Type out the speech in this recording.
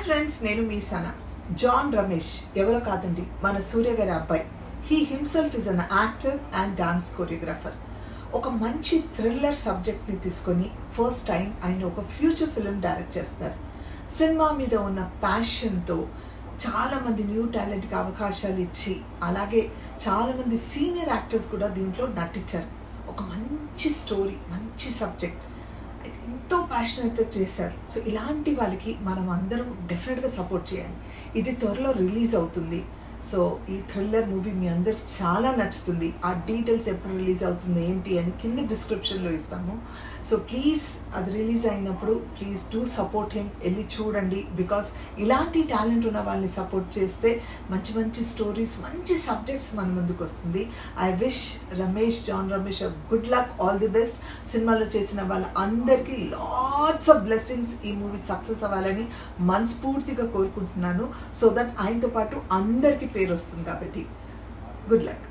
Friends, నేను మీ Sana. John Ramesh ఎవరో కాదండి, మన సూర్య గారి అబ్బాయి. He himself is an actor and dance choreographer. ఒక మంచి థ్రిల్లర్ సబ్జెక్ట్ని తీసుకొని ఫస్ట్ టైం ఆయన ఒక ఫ్యూచర్ ఫిల్మ్ డైరెక్ట్ చేస్తున్నారు. సినిమా మీద ఉన్న ప్యాషన్తో చాలామంది న్యూ టాలెంట్కి అవకాశాలు ఇచ్చి, అలాగే చాలామంది సీనియర్ యాక్టర్స్ కూడా దీంట్లో నటించారు. ఒక మంచి స్టోరీ, మంచి సబ్జెక్ట్, ఎంతో ప్యాషనెట్గా చేశారు. సో ఇలాంటి వాళ్ళకి మనం అందరం డెఫినెట్గా సపోర్ట్ చేయాలి. ఇది త్వరలో రిలీజ్ అవుతుంది. సో ఈ థ్రిల్లర్ మూవీ మీ అందరికి చాలా నచ్చుతుంది. ఆ డీటెయిల్స్ ఎప్పుడు రిలీజ్ అవుతుంది ఏంటి అని కింద డిస్క్రిప్షన్లో ఇస్తాము. సో ప్లీజ్ అది రిలీజ్ అయినప్పుడు ప్లీజ్ డూ సపోర్ట్ హిమ్. వెళ్ళి చూడండి. బికాస్ ఇలాంటి టాలెంట్ ఉన్న వాళ్ళని సపోర్ట్ చేస్తే మంచి మంచి స్టోరీస్, మంచి సబ్జెక్ట్స్ మన ముందుకు వస్తుంది. I wish John Ramesh good luck, all the best. సినిమాలో చేసిన వాళ్ళ అందరికీ లాట్స్ ఆఫ్ బ్లెస్సింగ్స్. ఈ మూవీ సక్సెస్ అవ్వాలని మనస్ఫూర్తిగా కోరుకుంటున్నాను. సో దట్ ఆయనతో పాటు అందరికీ పేరు వస్తుంది కాబట్టి గుడ్ లక్.